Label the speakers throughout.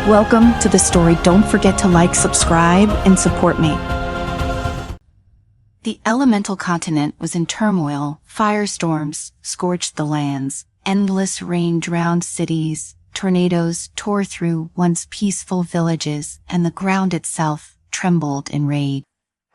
Speaker 1: Welcome to the story. Don't forget to like, subscribe, and support me. The elemental continent was in turmoil. Firestorms scorched the lands. Endless rain drowned cities. Tornadoes tore through once peaceful villages, and the ground itself trembled in rage.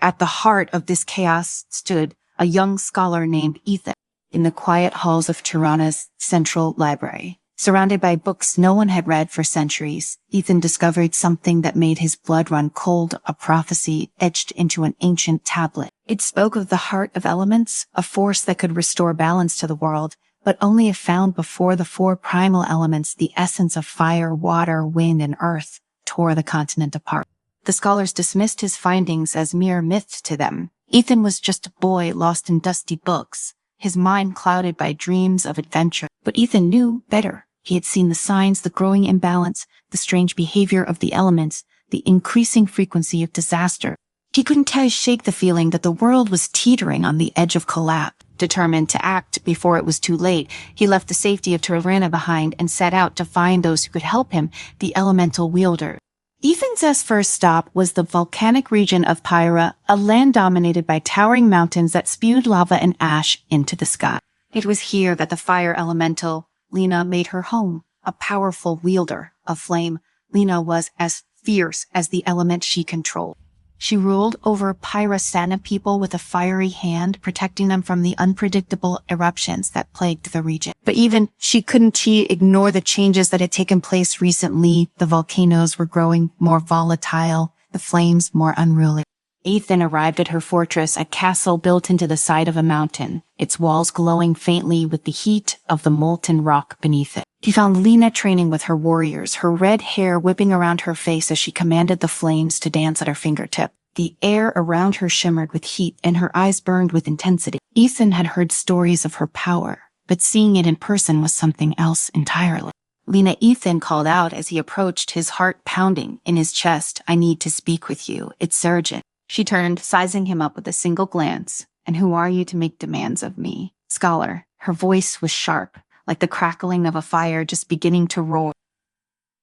Speaker 1: At the heart of this chaos stood a young scholar named Ethan in the quiet halls of Tirana's central library. Surrounded by books no one had read for centuries, Ethan discovered something that made his blood run cold, a prophecy etched into an ancient tablet. It spoke of the heart of elements, a force that could restore balance to the world, but only if found before the four primal elements, the essence of fire, water, wind, and earth, tore the continent apart. The scholars dismissed his findings as mere myths to them. Ethan was just a boy lost in dusty books, his mind clouded by dreams of adventure. But Ethan knew better. He had seen the signs, the growing imbalance, the strange behavior of the elements, the increasing frequency of disaster. He couldn't shake the feeling that the world was teetering on the edge of collapse. Determined to act before it was too late, he left the safety of Tirana behind and set out to find those who could help him, the elemental wielder. Ethan's first stop was the volcanic region of Pyra, a land dominated by towering mountains that spewed lava and ash into the sky. It was here that the fire elemental, Lena, made her home. A powerful wielder of flame, Lena was as fierce as the element she controlled. She ruled over Pyrasana people with a fiery hand, protecting them from the unpredictable eruptions that plagued the region. But even she couldn't ignore the changes that had taken place recently. The volcanoes were growing more volatile, the flames more unruly. Ethan arrived at her fortress, a castle built into the side of a mountain, its walls glowing faintly with the heat of the molten rock beneath it. He found Lena training with her warriors, her red hair whipping around her face as she commanded the flames to dance at her fingertip. The air around her shimmered with heat and her eyes burned with intensity. Ethan had heard stories of her power, but seeing it in person was something else entirely. Lena, Ethan called out as he approached, his heart pounding in his chest. "I need to speak with you. It's urgent." She turned, sizing him up with a single glance. "And who are you to make demands of me?" "Scholar." Her voice was sharp, like the crackling of a fire just beginning to roar.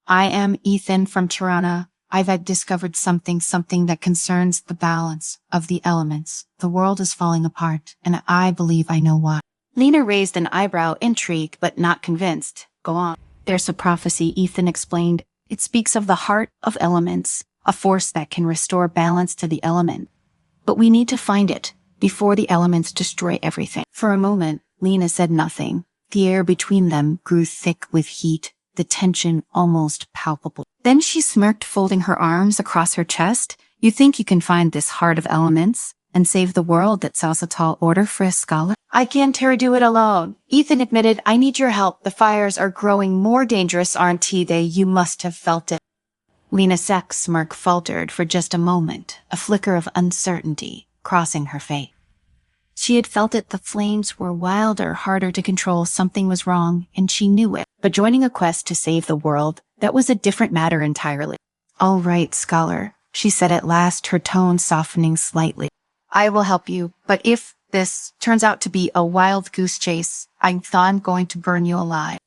Speaker 1: "I am Ethan from Tirana. I've discovered something that concerns the balance of the elements. The world is falling apart, and I believe I know why." Lena raised an eyebrow, intrigued but not convinced. "Go on." "There's a prophecy," Ethan explained. "It speaks of the heart of elements, a force that can restore balance to the element. But we need to find it before the elements destroy everything." For a moment, Lena said nothing. The air between them grew thick with heat, the tension almost palpable. Then she smirked, folding her arms across her chest. "You think you can find this heart of elements and save the world? That sounds a tall order for a scholar." "I can't do it alone," Ethan admitted. "I need your help. The fires are growing more dangerous, aren't they? You must have felt it." Lena's smirk faltered for just a moment, a flicker of uncertainty crossing her face. She had felt it. The flames were wilder, harder to control. Something was wrong, and she knew it. But joining a quest to save the world, that was a different matter entirely. "All right, scholar," she said at last, her tone softening slightly. "I will help you, but if this turns out to be a wild goose chase, I'm going to burn you alive."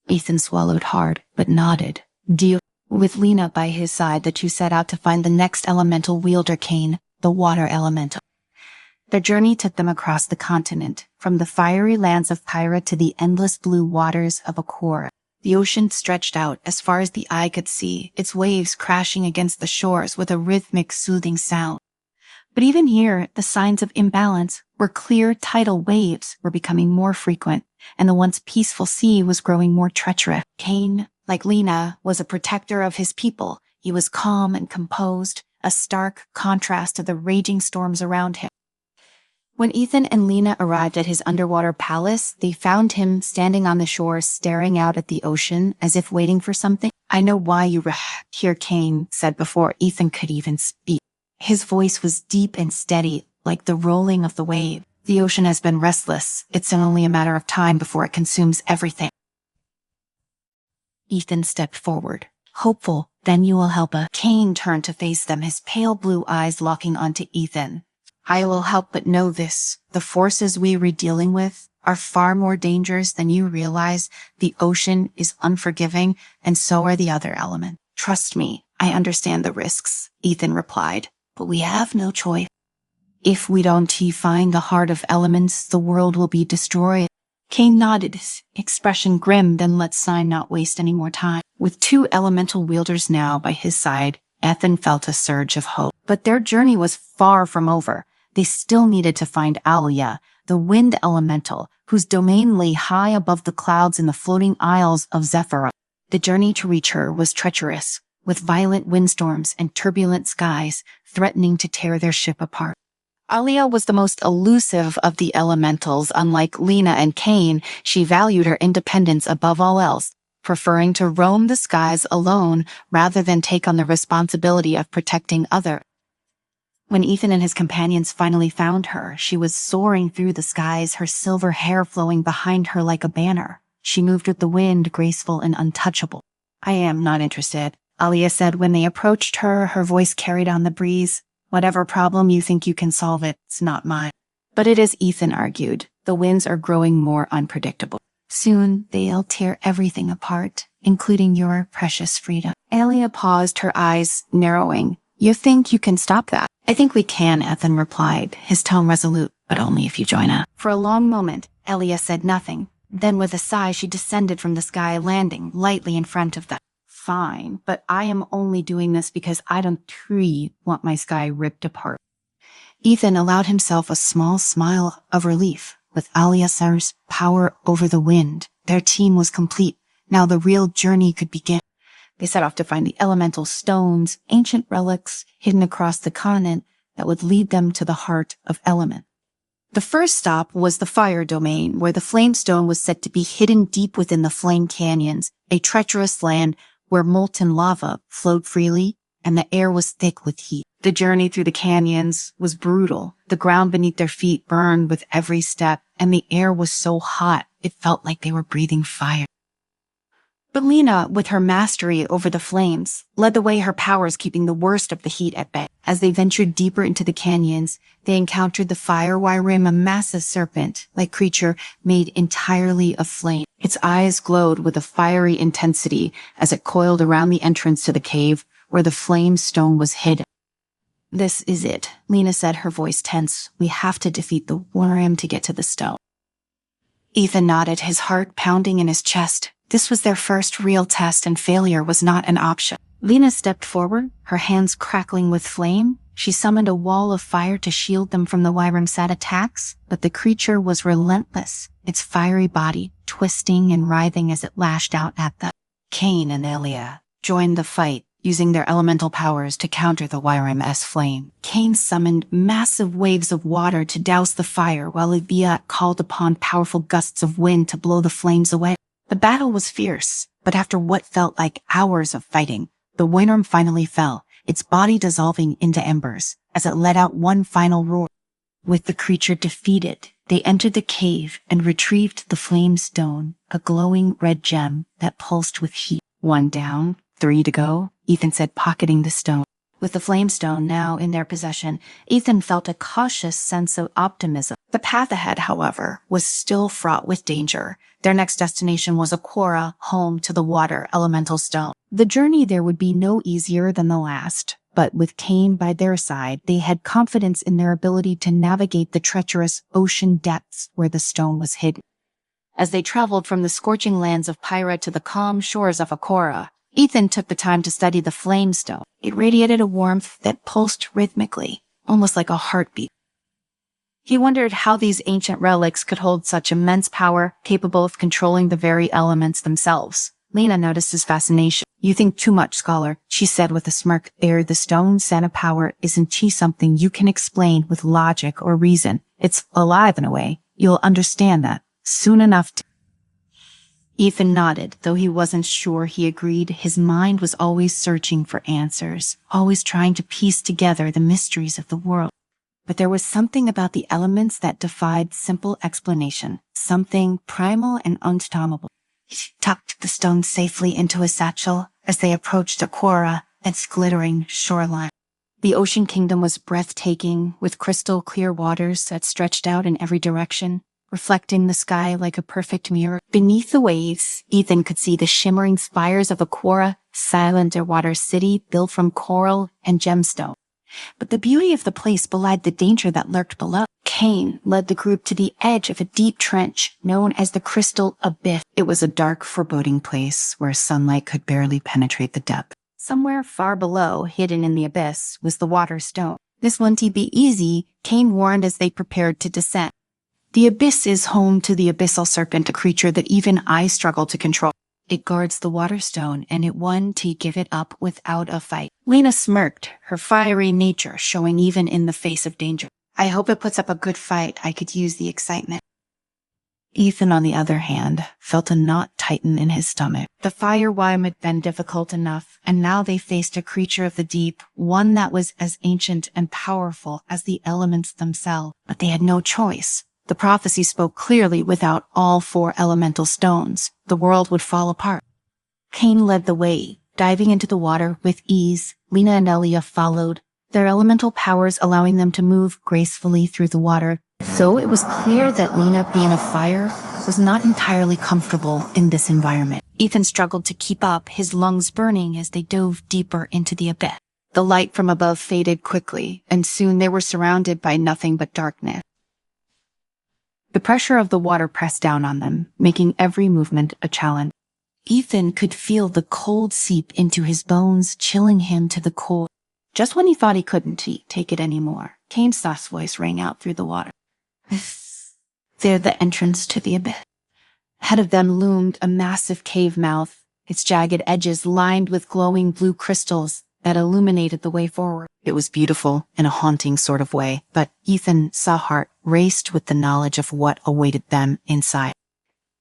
Speaker 1: Ethan swallowed hard, but nodded. "Deal." With Lena by his side, the two set out to find the next elemental wielder, Cain, the water elemental. Their journey took them across the continent, from the fiery lands of Pyra to the endless blue waters of Akora. The ocean stretched out as far as the eye could see, its waves crashing against the shores with a rhythmic, soothing sound. But even here, the signs of imbalance were clear. Tidal waves were becoming more frequent, and the once peaceful sea was growing more treacherous. Cain, like Lena, was a protector of his people. He was calm and composed, a stark contrast to the raging storms around him. When Ethan and Lena arrived at his underwater palace, they found him standing on the shore, staring out at the ocean as if waiting for something. "I know why you were here," Cain said before Ethan could even speak. His voice was deep and steady, like the rolling of the wave. "The ocean has been restless. It's only a matter of time before it consumes everything." Ethan stepped forward, hopeful. "Then you will help us." Cain turned to face them, his pale blue eyes locking onto Ethan. "I will help, but know this. The forces we were dealing with are far more dangerous than you realize. The ocean is unforgiving, and so are the other elements. Trust me, I understand the risks, Ethan replied, but we have no choice. If we don't find the heart of elements, the world will be destroyed. Cain nodded, his expression grim, then let Sign not waste any more time. With 2 elemental wielders now by his side, Ethan felt a surge of hope. But their journey was far from over. They still needed to find Alia, the wind elemental, whose domain lay high above the clouds in the floating isles of Zephyr. The journey to reach her was treacherous, with violent windstorms and turbulent skies threatening to tear their ship apart. Alia was the most elusive of the elementals. Unlike Lena and Cain, she valued her independence above all else, preferring to roam the skies alone rather than take on the responsibility of protecting others. When Ethan and his companions finally found her, she was soaring through the skies, her silver hair flowing behind her like a banner. She moved with the wind, graceful and untouchable. I am not interested, Alia said when they approached her, her voice carried on the breeze. Whatever problem you think you can solve it's not mine. But it is, Ethan argued. The winds are growing more unpredictable. Soon they'll tear everything apart, including your precious freedom. Alia paused, her eyes narrowing. You think you can stop that? I think we can, Ethan replied, his tone resolute, but only if you join us. For a long moment, Alia said nothing. Then with a sigh, she descended from the sky, landing lightly in front of them. Fine, but I am only doing this because I don't truly want my sky ripped apart. Ethan allowed himself a small smile of relief. With Aliasar's power over the wind, their team was complete. Now the real journey could begin. They set off to find the elemental stones, ancient relics hidden across the continent that would lead them to the heart of element. The first stop was the fire domain, where the flame stone was said to be hidden deep within the flame canyons, a treacherous land where molten lava flowed freely and the air was thick with heat. The journey through the canyons was brutal. The ground beneath their feet burned with every step, and the air was so hot it felt like they were breathing fire. But Lena, with her mastery over the flames, led the way, her powers keeping the worst of the heat at bay. As they ventured deeper into the canyons, they encountered the fire Wyrim, a massive serpent-like creature made entirely of flame. Its eyes glowed with a fiery intensity as it coiled around the entrance to the cave where the flame stone was hidden. This is it, Lena said, her voice tense. We have to defeat the Wyrim to get to the stone. Ethan nodded, his heart pounding in his chest. This was their first real test, and failure was not an option. Lena stepped forward, her hands crackling with flame. She summoned a wall of fire to shield them from the Wyrimsat attacks, but the creature was relentless, its fiery body twisting and writhing as it lashed out at them. Cain and Alia joined the fight, using their elemental powers to counter the Wyrim's flame. Cain summoned massive waves of water to douse the fire, while Alia called upon powerful gusts of wind to blow the flames away. The battle was fierce, but after what felt like hours of fighting, the Wyrim finally fell, its body dissolving into embers, as it let out one final roar. With the creature defeated, they entered the cave and retrieved the flame stone, a glowing red gem that pulsed with heat. 1 down, 3 to go, Ethan said, pocketing the stone. With the flame stone now in their possession, Ethan felt a cautious sense of optimism. The path ahead, however, was still fraught with danger. Their next destination was Aquara, home to the water elemental stone. The journey there would be no easier than the last, but with Cain by their side, they had confidence in their ability to navigate the treacherous ocean depths where the stone was hidden. As they traveled from the scorching lands of Pyra to the calm shores of Aquara, Ethan took the time to study the flame stone. It radiated a warmth that pulsed rhythmically, almost like a heartbeat. He wondered how these ancient relics could hold such immense power, capable of controlling the very elements themselves. Lena noticed his fascination. You think too much, scholar, she said with a smirk. The stone's scent of power isn't something you can explain with logic or reason. It's alive in a way. You'll understand that soon enough. Ethan nodded, though he wasn't sure he agreed. His mind was always searching for answers, always trying to piece together the mysteries of the world. But there was something about the elements that defied simple explanation, something primal and unfathomable. He tucked the stone safely into his satchel as they approached Aquara, its glittering shoreline. The ocean kingdom was breathtaking, with crystal clear waters that stretched out in every direction, reflecting the sky like a perfect mirror. Beneath the waves, Ethan could see the shimmering spires of Aquara silent underwater city built from coral and gemstone. But the beauty of the place belied the danger that lurked below. Kane led the group to the edge of a deep trench known as the Crystal Abyss. It was a dark, foreboding place where sunlight could barely penetrate the depth. Somewhere far below, hidden in the abyss, was the water stone. This wouldn't be easy, Kane warned as they prepared to descend. The abyss is home to the abyssal serpent, a creature that even I struggle to control. It guards the water stone, and it won to give it up without a fight. Lena smirked, her fiery nature showing even in the face of danger. I hope it puts up a good fight. I could use the excitement. Ethan, on the other hand, felt a knot tighten in his stomach. The fire wime had been difficult enough, and now they faced a creature of the deep, one that was as ancient and powerful as the elements themselves. But they had no choice. The prophecy spoke clearly: without all 4 elemental stones, the world would fall apart. Kane led the way, diving into the water with ease. Lena and Elia followed, their elemental powers allowing them to move gracefully through the water. Though it was clear that Lena, being a fire, was not entirely comfortable in this environment. Ethan struggled to keep up, his lungs burning as they dove deeper into the abyss. The light from above faded quickly, and soon they were surrounded by nothing but darkness. The pressure of the water pressed down on them, making every movement a challenge. Ethan could feel the cold seep into his bones, chilling him to the core. Just when he thought he couldn't take it anymore, Kane's soft voice rang out through the water. They're the entrance to the abyss. Ahead of them loomed a massive cave mouth, its jagged edges lined with glowing blue crystals that illuminated the way forward. It was beautiful in a haunting sort of way, but Ethan's heart raced with the knowledge of what awaited them inside.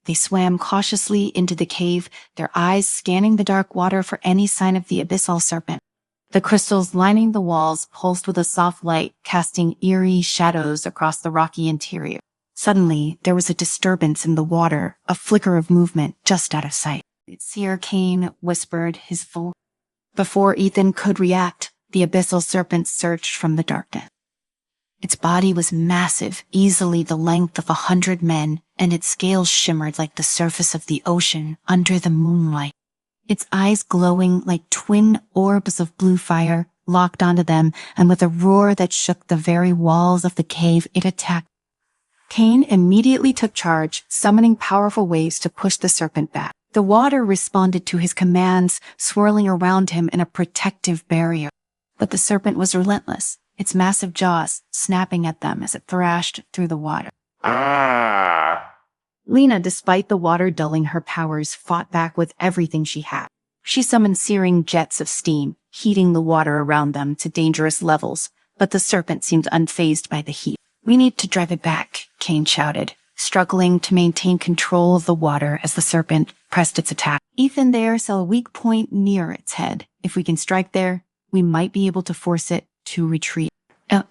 Speaker 1: They swam cautiously into the cave, their eyes scanning the dark water for any sign of the abyssal serpent. The crystals lining the walls pulsed with a soft light, casting eerie shadows across the rocky interior. Suddenly, there was a disturbance in the water, a flicker of movement just out of sight. "It's here," Kane whispered, his full. Before Ethan could react, the abyssal serpent surged from the darkness. Its body was massive, easily the length of 100 men, and its scales shimmered like the surface of the ocean under the moonlight. Its eyes glowing like twin orbs of blue fire locked onto them, and with a roar that shook the very walls of the cave, it attacked. Kane immediately took charge, summoning powerful waves to push the serpent back. The water responded to his commands, swirling around him in a protective barrier. But the serpent was relentless, its massive jaws snapping at them as it thrashed through the water. Lena, despite the water dulling her powers, fought back with everything she had. She summoned searing jets of steam, heating the water around them to dangerous levels, but the serpent seemed unfazed by the heat. "We need to drive it back," Kane shouted, struggling to maintain control of the water as the serpent pressed its attack. "Ethan, there saw a weak point near its head. If we can strike there, we might be able to force it to retreat."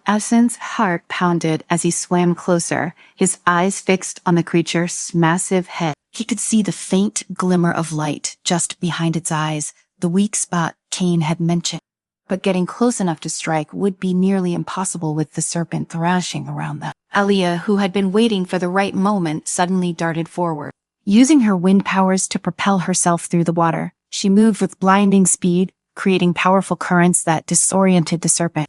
Speaker 1: Asen's heart pounded as he swam closer, his eyes fixed on the creature's massive head. He could see the faint glimmer of light just behind its eyes, the weak spot Kane had mentioned. But getting close enough to strike would be nearly impossible with the serpent thrashing around them. Elia, who had been waiting for the right moment, suddenly darted forward. Using her wind powers to propel herself through the water, she moved with blinding speed, creating powerful currents that disoriented the serpent.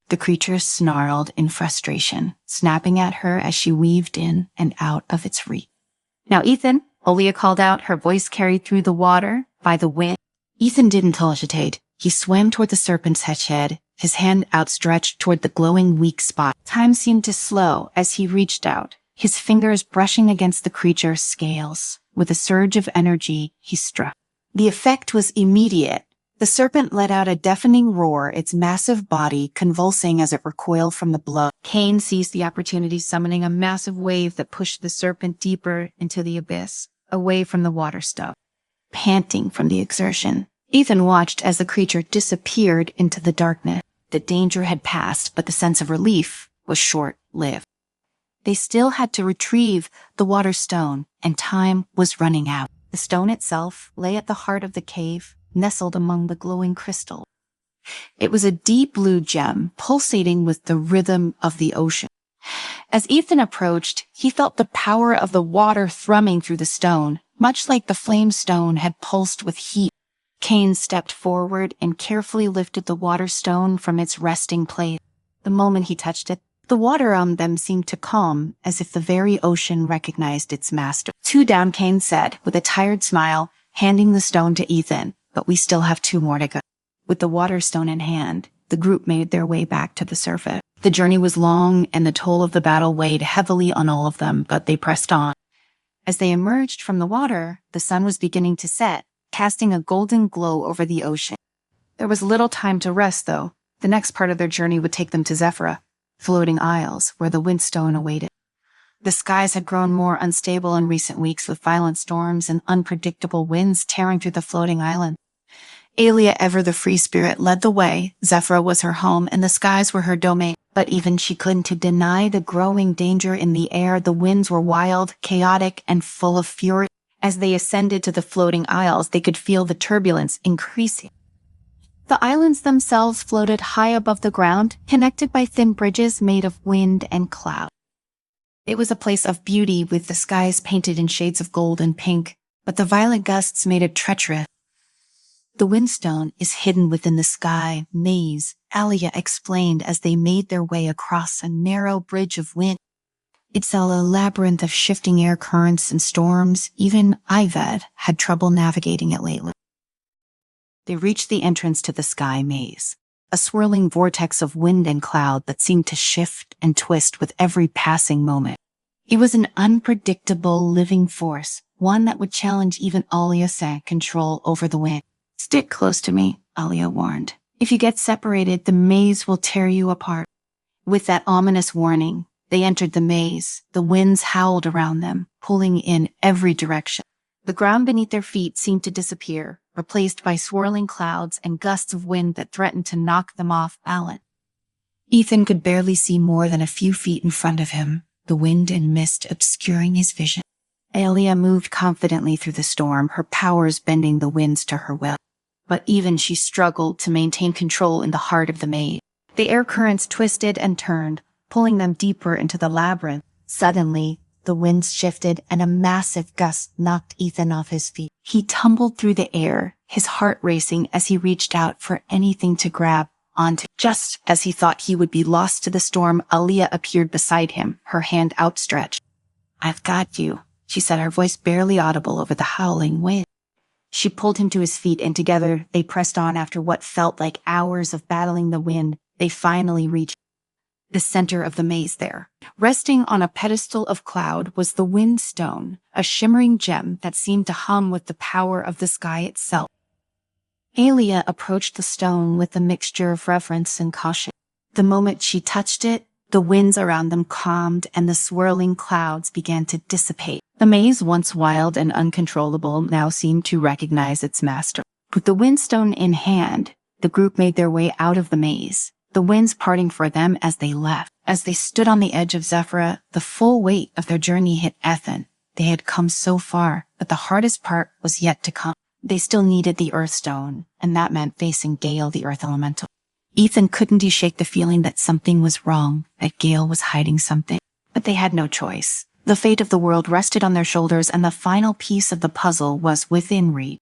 Speaker 1: The creature snarled in frustration, snapping at her as she weaved in and out of its reach. "Now, Ethan," Elia called out, her voice carried through the water by the wind. Ethan didn't hesitate. He swam toward the serpent's head, his hand outstretched toward the glowing weak spot. Time seemed to slow as he reached out, his fingers brushing against the creature's scales. With a surge of energy, he struck. The effect was immediate. The serpent let out a deafening roar, its massive body convulsing as it recoiled from the blow. Kane seized the opportunity, summoning a massive wave that pushed the serpent deeper into the abyss, away from the water stone. Panting from the exertion, Ethan watched as the creature disappeared into the darkness. The danger had passed, but the sense of relief was short-lived. They still had to retrieve the water stone, and time was running out. The stone itself lay at the heart of the cave, nestled among the glowing crystal. It was a deep blue gem, pulsating with the rhythm of the ocean. As Ethan approached, he felt the power of the water thrumming through the stone, much like the flame stone had pulsed with heat. Cain stepped forward and carefully lifted the water stone from its resting place. The moment he touched it, the water on them seemed to calm, as if the very ocean recognized its master. "Two down," Cain said, with a tired smile, handing the stone to Ethan, "but we still have 2 more to go." With the water stone in hand, the group made their way back to the surface. The journey was long, and the toll of the battle weighed heavily on all of them, but they pressed on. As they emerged from the water, the sun was beginning to set, casting a golden glow over the ocean. There was little time to rest, though. The next part of their journey would take them to Zephyra, floating isles where the windstone awaited. The skies had grown more unstable in recent weeks, with violent storms and unpredictable winds tearing through the floating island. Aelia, ever the free spirit, led the way. Zephyra was her home, and the skies were her domain. But even she couldn't deny the growing danger in the air. The winds were wild, chaotic, and full of fury. As they ascended to the floating isles, they could feel the turbulence increasing. The islands themselves floated high above the ground, connected by thin bridges made of wind and cloud. It was a place of beauty, with the skies painted in shades of gold and pink, but the violent gusts made it treacherous. "The windstone is hidden within the sky maze," Alia explained as they made their way across a narrow bridge of wind. "It's a labyrinth of shifting air currents and storms. Even Ived had trouble navigating it lately." They reached the entrance to the sky maze, a swirling vortex of wind and cloud that seemed to shift and twist with every passing moment. It was an unpredictable living force, one that would challenge even Alia's control over the wind. "Stick close to me," Alia warned. "If you get separated, the maze will tear you apart." With that ominous warning, they entered the maze. The winds howled around them, pulling in every direction. The ground beneath their feet seemed to disappear, replaced by swirling clouds and gusts of wind that threatened to knock them off balance. Ethan could barely see more than a few feet in front of him, the wind and mist obscuring his vision. Aelia moved confidently through the storm, her powers bending the winds to her will. But even she struggled to maintain control in the heart of the maze. The air currents twisted and turned, pulling them deeper into the labyrinth. Suddenly, the winds shifted and a massive gust knocked Ethan off his feet. He tumbled through the air, his heart racing as he reached out for anything to grab onto. Just as he thought he would be lost to the storm, Alia appeared beside him, her hand outstretched. "I've got you," she said, her voice barely audible over the howling wind. She pulled him to his feet, and together they pressed on. After what felt like hours of battling the wind, they finally reached the center of the maze. There, resting on a pedestal of cloud, was the windstone, a shimmering gem that seemed to hum with the power of the sky itself. Aelia approached the stone with a mixture of reverence and caution. The moment she touched it, the winds around them calmed and the swirling clouds began to dissipate. The maze, once wild and uncontrollable, now seemed to recognize its master. With the windstone in hand, the group made their way out of the maze, the winds parting for them as they left. As they stood on the edge of Zephyra, the full weight of their journey hit Ethan. They had come so far, but the hardest part was yet to come. They still needed the Earthstone, and that meant facing Gale, the Earth Elemental. Ethan couldn't shake the feeling that something was wrong, that Gale was hiding something. But they had no choice. The fate of the world rested on their shoulders, and the final piece of the puzzle was within reach.